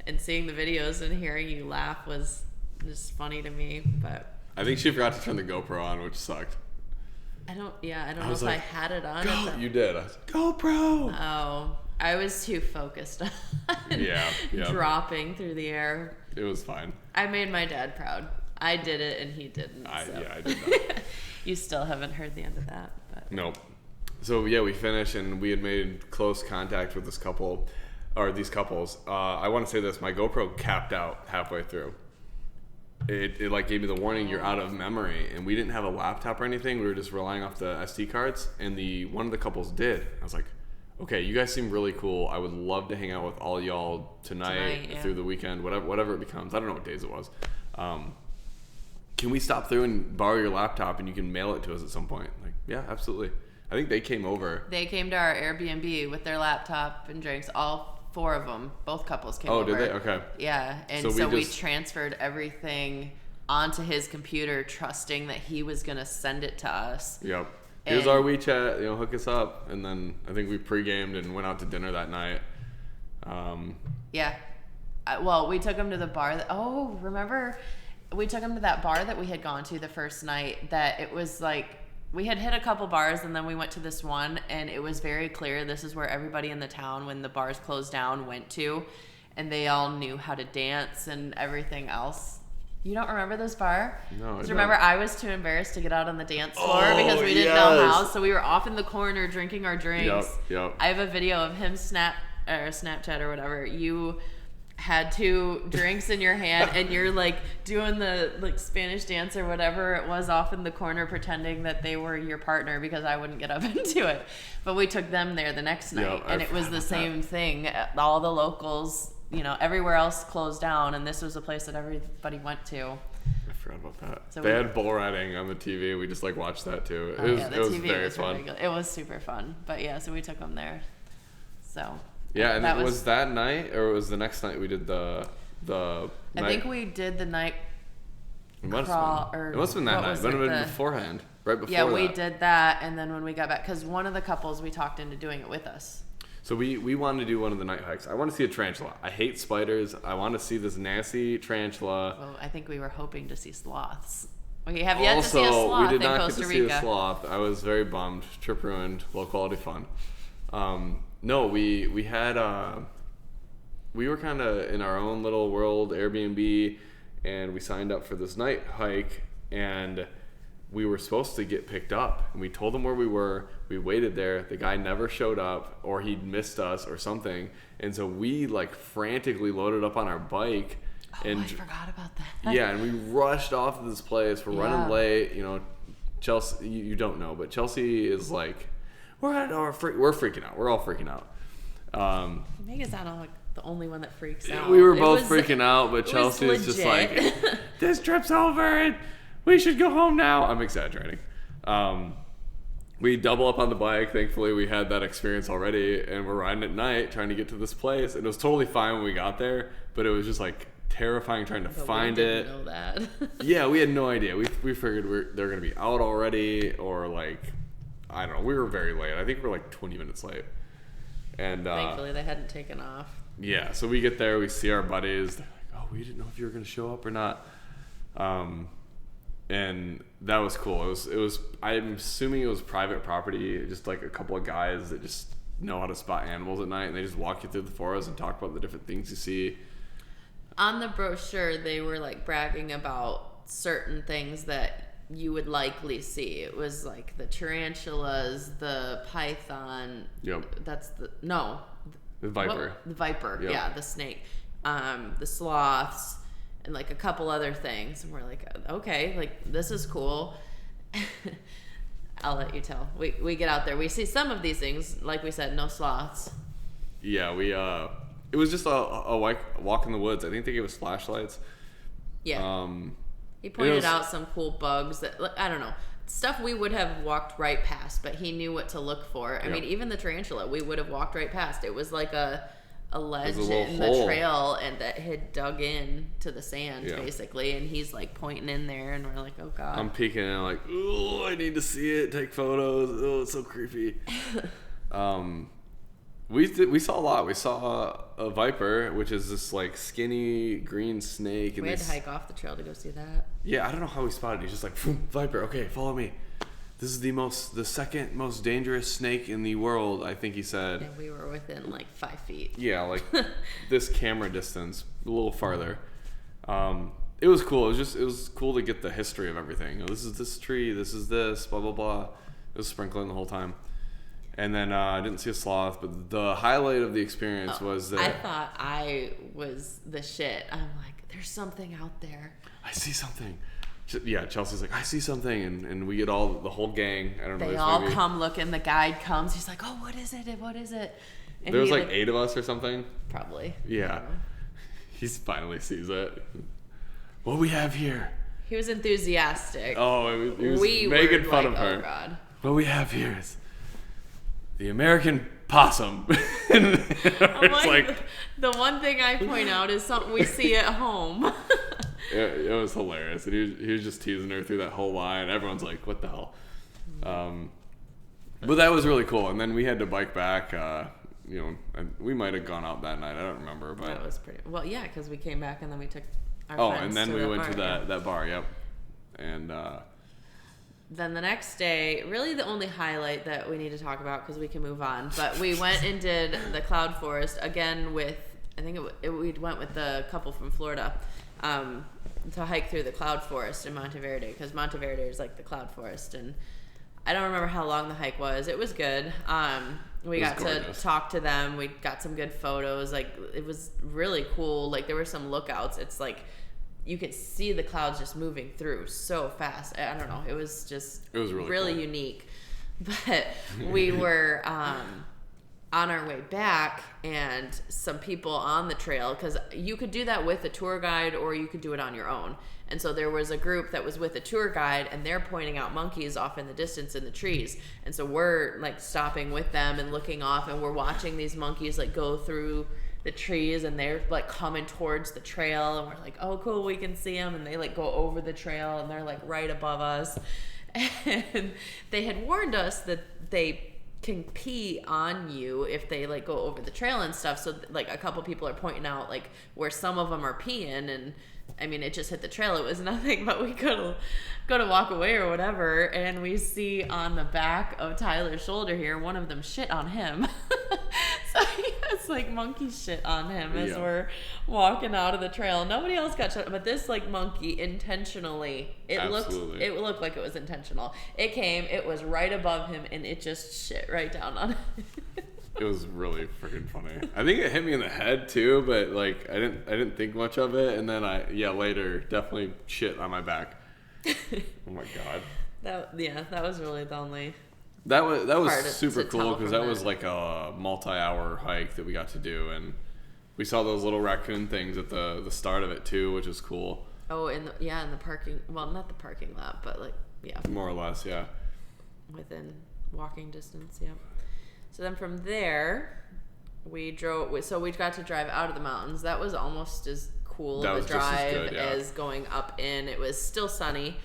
S2: And seeing the videos and hearing you laugh was just funny to me. But
S1: I think she forgot to turn the GoPro on, which sucked.
S2: I don't know if I had it on.
S1: You did. I was like, GoPro!
S2: Oh, I was too focused on dropping through the air.
S1: It was fine.
S2: I made my dad proud. I did it and he didn't.
S1: I did not.
S2: You still haven't heard the end of that. But.
S1: Nope. So yeah, we finished and we had made close contact with these couples. I want to say this: my GoPro capped out halfway through. It like gave me the warning, you're out of memory, and we didn't have a laptop or anything. We were just relying off the SD cards, and one of the couples did. I was like, okay, you guys seem really cool. I would love to hang out with all y'all tonight through the weekend, whatever it becomes. I don't know what days it was. Can we stop through and borrow your laptop and you can mail it to us at some point? Like, yeah, absolutely. I think they came over.
S2: They came to our Airbnb with their laptop and drinks. All 4 of them, both couples came over.
S1: Oh, did they? Okay.
S2: Yeah, and so we transferred everything onto his computer, trusting that he was going to send it to us.
S1: Yep. Here's our WeChat, hook us up. And then I think we pre-gamed and went out to dinner that night.
S2: Yeah. Well, we took him to the bar. Remember we took him to that bar that we had gone to the first night, that it was like, we had hit a couple bars and then we went to this one, and it was very clear this is where everybody in the town, when the bars closed down, went to, and they all knew how to dance and everything else. You don't remember this bar?
S1: No, I don't.
S2: Remember, I was too embarrassed to get out on the dance floor because we didn't know how, so we were off in the corner drinking our drinks.
S1: Yep.
S2: I have a video of him Snapchat or whatever. You had 2 drinks in your hand and you're like doing the like Spanish dance or whatever it was off in the corner, pretending that they were your partner because I wouldn't get up into it. But we took them there the next night, and it was the same thing. All the locals, you know, everywhere else closed down, and this was a place that everybody went to.
S1: I forgot about that.
S2: So
S1: they had bull riding on the TV. We just like watched that too. It was very fun.
S2: It was super fun. But yeah, so we took them there. So
S1: yeah, and it was that night, or it was the next night we did the
S2: I think we did the night
S1: crawl. It must have been that night. It would have been beforehand, right before.
S2: Yeah, we did that, and then when we got back, because one of the couples we talked into doing it with us.
S1: So we wanted to do one of the night hikes. I want to see a tarantula. I hate spiders. I want to see this nasty tarantula.
S2: Well, I think we were hoping to see sloths. We have yet to see a sloth in Costa Rica.
S1: We did not get to see a sloth. I was very bummed. Trip ruined. Low quality fun. No, we had we were kind of in our own little world, Airbnb, and we signed up for this night hike, and we were supposed to get picked up, and we told them where we were. We waited there. The guy never showed up, or he'd missed us or something, and so we like frantically loaded up on our bike.
S2: And I forgot about that.
S1: Yeah, and we rushed off to this place. We're running late. You know, Chelsea, you don't know, but Chelsea is like, we're freaking out. We're all freaking out.
S2: Make it sound like the only one that freaks out.
S1: We were both freaking out, but Chelsea is just like, this trip's over and we should go home now. I'm exaggerating. We double up on the bike. Thankfully, we had that experience already, and we're riding at night trying to get to this place. And it was totally fine when we got there, but it was just like terrifying trying to find it.
S2: We didn't know that.
S1: Yeah, we had no idea. We figured they're gonna be out already, or like, I don't know. We were very late. I think we were like 20 minutes late. And
S2: thankfully, they hadn't taken off.
S1: Yeah, so we get there, we see our buddies. They're like, "Oh, we didn't know if you were gonna show up or not." And that was cool. It was. I'm assuming it was private property, just like a couple of guys that just know how to spot animals at night, and they just walk you through the forest and talk about the different things you see.
S2: On the brochure, they were like bragging about certain things that you would likely see. It was like the tarantulas, the python.
S1: Yep.
S2: That's the
S1: viper.
S2: The viper.
S1: Yep.
S2: Yeah, the snake. The sloths, and like a couple other things. And we're like, okay, like this is cool. I'll let you tell. We get out there. We see some of these things. Like we said, no sloths.
S1: Yeah, it was just a walk in the woods. I think they gave us flashlights.
S2: Yeah. He pointed out some cool bugs that, I don't know, stuff we would have walked right past, but he knew what to look for. I mean, even the tarantula, we would have walked right past. It was like a ledge in the trail, and that had dug in to the sand, basically, and he's like pointing in there, and we're like, oh god.
S1: I'm peeking, and I'm like, oh, I need to see it, take photos. Oh, it's so creepy. We saw a lot. We saw a viper, which is this like skinny green snake.
S2: We had to hike off the trail to go see that.
S1: Yeah, I don't know how we spotted it. He's just like, viper, okay, follow me. This is the second most dangerous snake in the world, I think he said.
S2: And we were within like 5 feet.
S1: Yeah, like this camera distance, a little farther. It was cool. It was cool to get the history of everything. You know, this is this tree, this is this, blah, blah, blah. It was sprinkling the whole time. And then I didn't see a sloth, but the highlight of the experience was that...
S2: I thought I was the shit. I'm like, there's something out there.
S1: I see something. Yeah, Chelsea's like, I see something. And we get the whole gang. I don't know.
S2: They all come looking. The guide comes. He's like, oh, what is it? What is it? And
S1: there was like 8 of us or something.
S2: Probably.
S1: Yeah. He finally sees it. What we have here.
S2: He was enthusiastic.
S1: Oh, he was making fun of her.
S2: Oh, God.
S1: What we have here is... the American possum.
S2: It's like the one thing I point out is something we see at home.
S1: It was hilarious, and he was just teasing her through that whole line. Everyone's like, "What the hell?" But that was really cool. And then we had to bike back. You know, and we might have gone out that night. I don't remember, but
S2: that was pretty. Well, yeah, because we came back and then we took
S1: And then we went to that bar. Yep. And
S2: then the next day, really the only highlight that we need to talk about because we can move on, but we went and did the Cloud Forest again with, I think we went with the couple from Florida to hike through the Cloud Forest in Monteverde, because Monteverde is like the Cloud Forest, and I don't remember how long the hike was. It was good. We got to talk to them. We got some good photos. Like, it was really cool. Like, there were some lookouts. It's like you could see the clouds just moving through so fast. I don't know. It was really cool. Unique. But we were on our way back, and some people on the trail, because you could do that with a tour guide or you could do it on your own. And so there was a group that was with a tour guide, and they're pointing out monkeys off in the distance in the trees. And so we're like stopping with them and looking off, and we're watching these monkeys like go through the trees, and they're like coming towards the trail, and we're like, oh cool, we can see them. And they like go over the trail, and they're like right above us. And they had warned us that they can pee on you if they like go over the trail and stuff. So like a couple people are pointing out like where some of them are peeing, and I mean, it just hit the trail. It was nothing, but we could go to walk away or whatever, and we see on the back of Tyler's shoulder here, one of them shit on him. So he has like monkey shit on him as we're walking out of the trail. Nobody else got shit, but this like monkey intentionally, it looked like it was intentional. It was right above him, and it just shit right down on him.
S1: It was really freaking funny. I think it hit me in the head too, but like I didn't think much of it, and then later definitely shit on my back. Oh my god.
S2: That was really the only.
S1: That was super cool, because that was like a multi-hour hike that we got to do, and we saw those little raccoon things at the start of it too, which is cool.
S2: Oh, in the parking. Well, not the parking lot, but like
S1: more or less, yeah.
S2: Within walking distance, yeah. So then from there, we drove. So we got to drive out of the mountains. That was almost as cool of a drive as going up in. It was still sunny,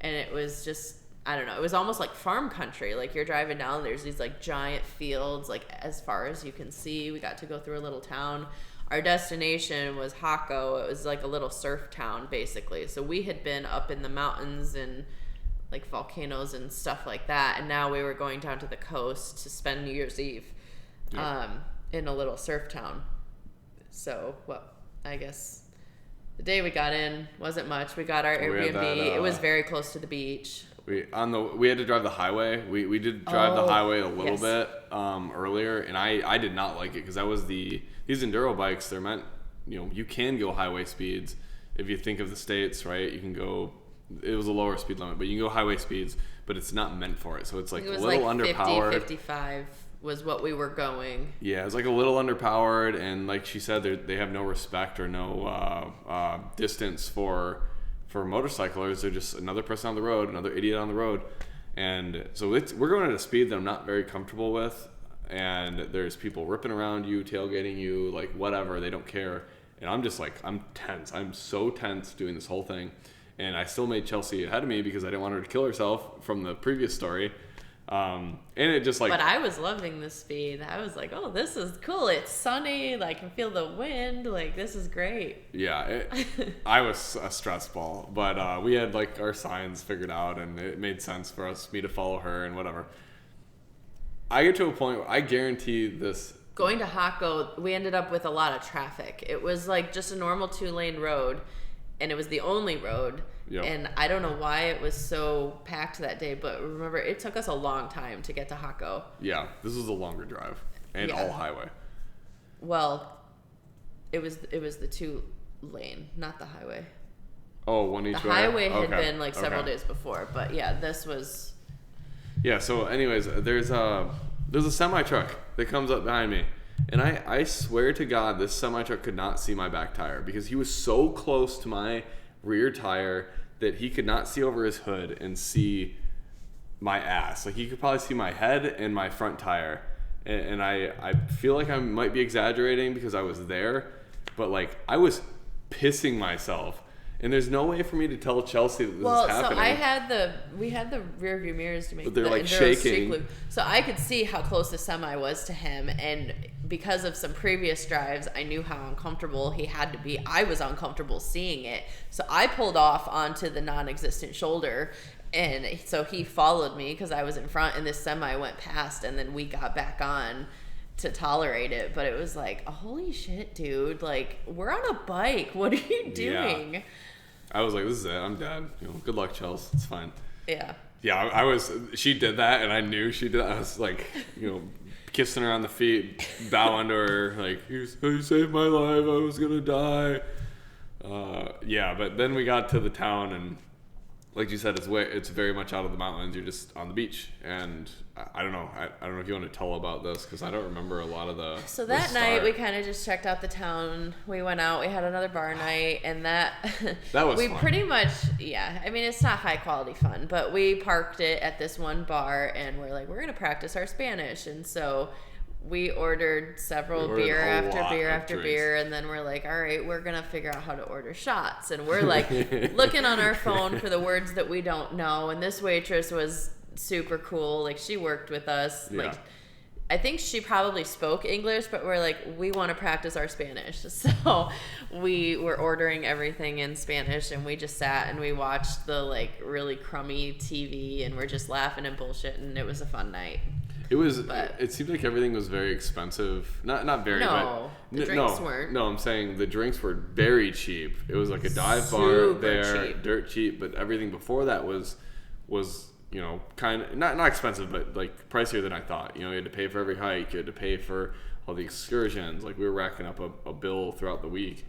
S2: and it was just, I don't know. It was almost like farm country. Like, you're driving down, there's these like giant fields, like as far as you can see. We got to go through a little town. Our destination was Jaco. It was like a little surf town, basically. So we had been up in the mountains and like volcanoes and stuff like that, and now we were going down to the coast to spend New Year's Eve in a little surf town. So, well, I guess the day we got in wasn't much. We got our Airbnb. It was very close to the beach.
S1: We had to drive the highway. We did drive the highway a little bit earlier, and I did not like it, because that was these enduro bikes. They're meant, you can go highway speeds if you think of the States, right? You can go. It was a lower speed limit, but you can go highway speeds, but it's not meant for it. So it's like a little underpowered.
S2: 55 was what we were going.
S1: Yeah, it's like a little underpowered, and like she said, they have no respect or no distance for motorcyclers. They're just another person on the road, another idiot on the road, and so we're going at a speed that I'm not very comfortable with, and there's people ripping around you, tailgating you, like whatever. They don't care, and I'm just like, I'm tense. I'm so tense doing this whole thing. And I still made Chelsea ahead of me because I didn't want her to kill herself from the previous story. And it just like...
S2: But I was loving the speed. I was like, oh, this is cool. It's sunny. Like, I can feel the wind. Like, this is great.
S1: Yeah. I was a stress ball. But we had like our signs figured out, and it made sense for me to follow her and whatever. I get to a point where I guarantee this...
S2: Going to Jaco, we ended up with a lot of traffic. It was like just a normal 2-lane road. And it was the only road. Yep. And I don't know why it was so packed that day, but remember, it took us a long time to get to Jaco.
S1: Yeah, this was a longer drive, and all highway.
S2: Well, it was the 2-lane, not the highway.
S1: Oh, one each way?
S2: The highway had been like several days before, but yeah, this was...
S1: Yeah, so anyways, there's a semi-truck that comes up behind me. And I swear to God, this semi-truck could not see my back tire, because he was so close to my rear tire that he could not see over his hood and see my ass. Like, he could probably see my head and my front tire. And I feel like I might be exaggerating because I was there, but like, I was pissing myself. And there's no way for me to tell Chelsea that this is happening.
S2: So we had the rear view mirrors to make
S1: they're
S2: the
S1: like
S2: Enduro
S1: shaking.
S2: Loop. So I could see how close the semi was to him, and because of some previous drives, I knew how uncomfortable he had to be. I was uncomfortable seeing it. So I pulled off onto the non-existent shoulder, and so he followed me because I was in front, and this semi went past, and then we got back on to tolerate it. But it was like, holy shit, dude, like, we're on a bike, what are you doing?
S1: Yeah. I was like, this is it, I'm dead. Good luck, Chels, it's fine.
S2: Yeah,
S1: she did that, and I knew she did that. I was like, kissing her on the feet, bowing to her, like, you saved my life, I was gonna die. But then we got to the town, and like you said, it's very much out of the mountains. You're just on the beach, and I don't know. I don't know if you want to tell about this because I don't remember a lot of the.
S2: So that night we kind of just checked out the town. We went out. We had another bar night, and that
S1: was
S2: we
S1: fun.
S2: Pretty much, yeah. I mean, it's not high quality fun, but we parked it at this one bar, and we're like, we're gonna practice our Spanish, and so we ordered beer after beer, and then we're like, all right, we're gonna figure out how to order shots, and we're like looking on our phone for the words that we don't know, and this waitress was super cool. Like, she worked with us.
S1: Yeah.
S2: Like, I think she probably spoke English, but we're like, we want to practice our Spanish. So we were ordering everything in Spanish, and we just sat and we watched the like really crummy TV, and we're just laughing and bullshitting, and it was a fun night.
S1: It seemed like everything was very expensive. Not very.
S2: No,
S1: but
S2: the drinks weren't.
S1: No, I'm saying the drinks were very cheap. It was like a dive bar there,
S2: cheap.
S1: dirt cheap. But everything before that was kind of not expensive, but like pricier than I thought. You had to pay for every hike. You had to pay for all the excursions. Like, we were racking up a bill throughout the week.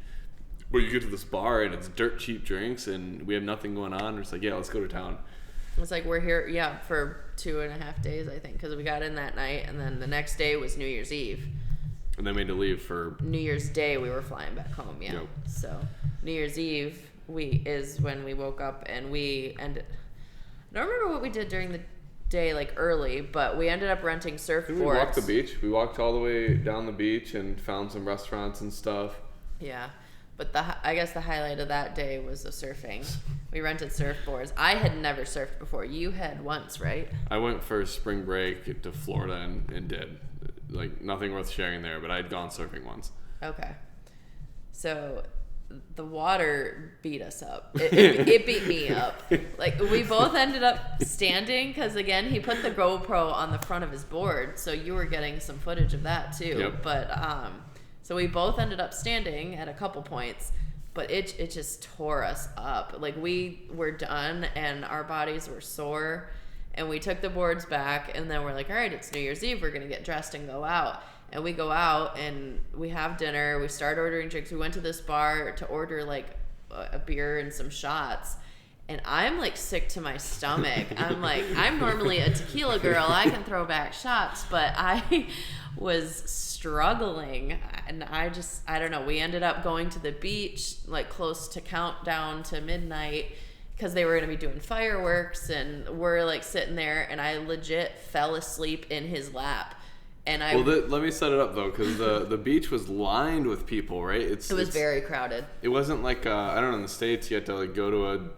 S1: But you get to this bar and it's dirt cheap drinks, and we have nothing going on. It's like, yeah, let's go to town.
S2: It's like, we're here, for 2.5 days, I think, because we got in that night, and then the next day was New Year's Eve.
S1: And then we had to leave for
S2: New Year's Day. We were flying back home. Yeah.
S1: Yep.
S2: So New Year's Eve is when we woke up, and I don't remember what we did during the day, like early, but we ended up renting surfboards.
S1: We walked the beach. We walked all the way down the beach and found some restaurants and stuff.
S2: Yeah. But I guess the highlight of that day was the surfing. We rented surfboards. I had never surfed before. You had once, right?
S1: I went for spring break to Florida and did. Like, nothing worth sharing there, but I had gone surfing once.
S2: Okay. So the water beat us up. It beat me up. Like, we both ended up standing because, again, he put the GoPro on the front of his board, so you were getting some footage of that too.
S1: Yep.
S2: But so we both ended up standing at a couple points, but it just tore us up. Like, we were done and our bodies were sore, and we took the boards back, and then we're like, all right, it's New Year's Eve, we're gonna get dressed and go out. And we go out and we have dinner, we start ordering drinks. We went to this bar to order like a beer and some shots, and I'm like sick to my stomach. I'm like, I'm normally a tequila girl, I can throw back shots, but I was struggling, and I don't know. We ended up going to the beach like close to countdown to midnight because they were going to be doing fireworks, and we're like sitting there, and I legit fell asleep in his lap. And
S1: let me set it up though, because the beach was lined with people, right?
S2: It was very crowded.
S1: It wasn't like I don't know, in the States you had to like go to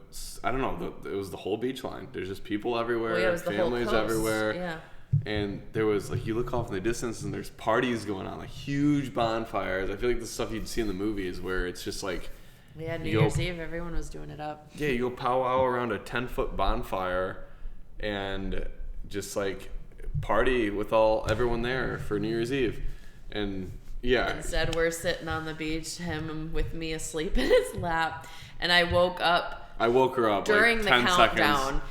S1: I don't know, it was the whole beach line. There's just people everywhere,
S2: it was the
S1: families
S2: whole coast.
S1: everywhere.
S2: Yeah.
S1: And there was like, you look off in the distance and there's parties going on, like huge bonfires. I feel like the stuff you'd see in the movies where it's just like,
S2: yeah, New Year's Eve, everyone was doing it up.
S1: Yeah, you go powwow around a 10-foot bonfire and just like party with everyone there for New Year's Eve. And yeah,
S2: instead we're sitting on the beach, him with me asleep in his lap, and I woke her up
S1: during
S2: like
S1: the
S2: countdown.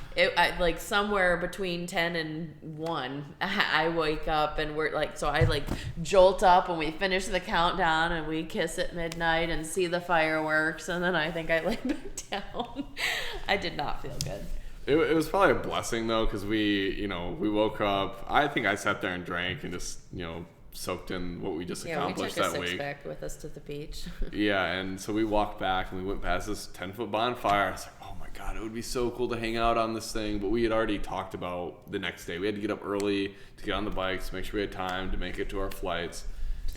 S2: Like somewhere between 10 and 1, I wake up, and we're like, so I like jolt up, and we finish the countdown, and we kiss at midnight and see the fireworks, and then I think I lay back down. I did not feel good.
S1: It was probably a blessing though, because we woke up. I think I sat there and drank and just soaked in what we just accomplished that week.
S2: Yeah, we took a six-pack with us to the beach.
S1: Yeah, and so we walked back and we went past this 10-foot bonfire. I was like, oh my God, it would be so cool to hang out on this thing. But we had already talked about the next day. We had to get up early to get on the bikes, make sure we had time to make it to our flights.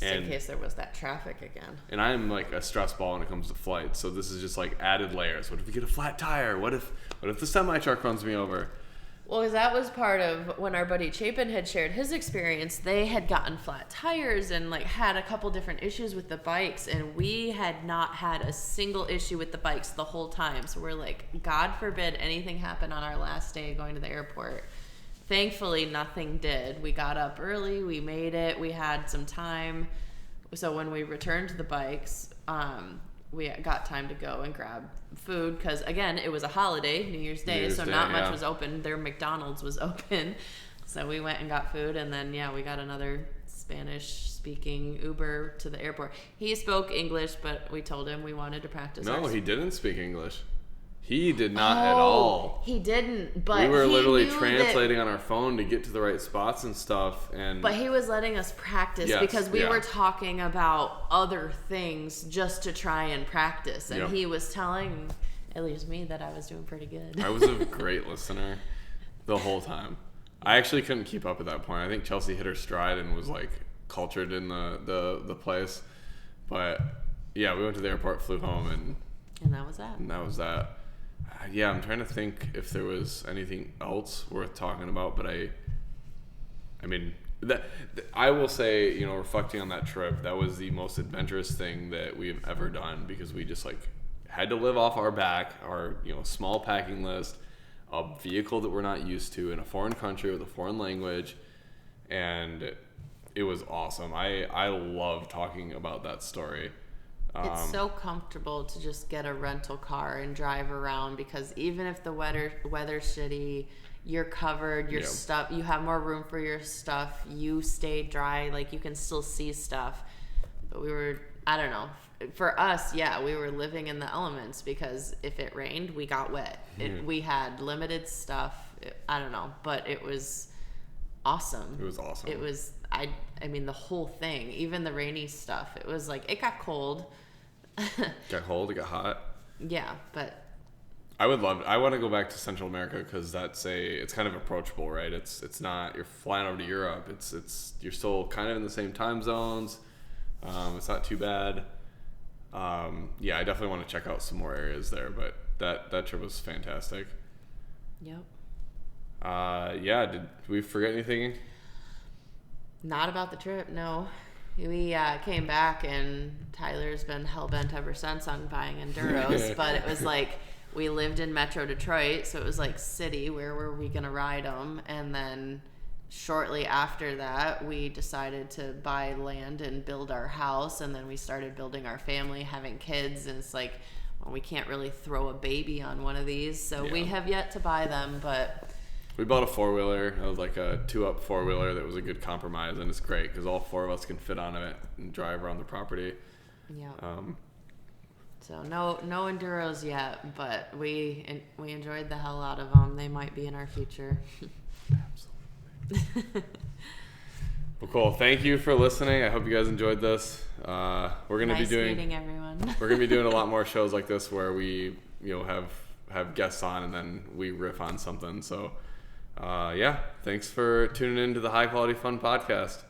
S2: in case there was that traffic again.
S1: And I'm like a stress ball when it comes to flights, so this is just like added layers. What if we get a flat tire? What if the semi truck runs me over?
S2: Well, because that was part of when our buddy Chapin had shared his experience. They had gotten flat tires and like had a couple different issues with the bikes, and we had not had a single issue with the bikes the whole time. So we're like, God forbid anything happen on our last day going to the airport. Thankfully, nothing did. We got up early. We made it. We had some time. So when we returned to the bikes, we got time to go and grab food because, again, it was a holiday, New Year's Day, so not much was open. Their McDonald's was open. So we went and got food, and then, we got another Spanish-speaking Uber to the airport. He spoke English, but we told him we wanted to practice.
S1: No, he didn't speak English. He did not at all.
S2: He didn't, but
S1: we were literally translating on our phone to get to the right spots and stuff. But
S2: he was letting us practice because we were talking about other things just to try and practice. And he was telling, at least me, that I was doing pretty good.
S1: I was a great listener the whole time. I actually couldn't keep up at that point. I think Chelsea hit her stride and was like cultured in the place. But yeah, we went to the airport, flew home,
S2: and that was that.
S1: And that was that. Yeah, I'm trying to think if there was anything else worth talking about, but I mean, I will say, reflecting on that trip, that was the most adventurous thing that we've ever done because we just like had to live off our back, our small packing list, a vehicle that we're not used to in a foreign country with a foreign language, and it was awesome. I love talking about that story.
S2: It's so comfortable to just get a rental car and drive around because even if the weather's shitty, you're covered, your stuff, you have more room for your stuff, you stay dry, like you can still see stuff. But we were, I don't know, for us, we were living in the elements because if it rained, we got wet. We had limited stuff, I don't know, but it was awesome.
S1: It was awesome.
S2: It was, I mean, the whole thing, even the rainy stuff, it was like, it got cold.
S1: Got cold, it got hot.
S2: Yeah, but
S1: I want to go back to Central America because it's kind of approachable, right? It's not, you're flying over to Europe. You're still kind of in the same time zones. It's not too bad. I definitely want to check out some more areas there, but that trip was fantastic.
S2: Yep.
S1: Did we forget anything?
S2: Not about the trip, no. We came back and Tyler's been hell-bent ever since on buying Enduros, but it was like we lived in Metro Detroit, so it was like city, where were we going to ride them? And then shortly after that, we decided to buy land and build our house, and then we started building our family, having kids, and it's like, well, we can't really throw a baby on one of these, so we have yet to buy them, but...
S1: We bought a 4-wheeler. It was like a 2-up 4-wheeler that was a good compromise, and it's great because all 4 of us can fit on it and drive around the property.
S2: Yeah. So no Enduros yet, but we enjoyed the hell out of them. They might be in our future.
S1: Absolutely. Well, cool. Thank you for listening. I hope you guys enjoyed this. We're gonna be doing
S2: meeting everyone.
S1: We're gonna be doing a lot more shows like this where we have guests on and then we riff on something. So. Thanks for tuning in to the High Quality Fun podcast.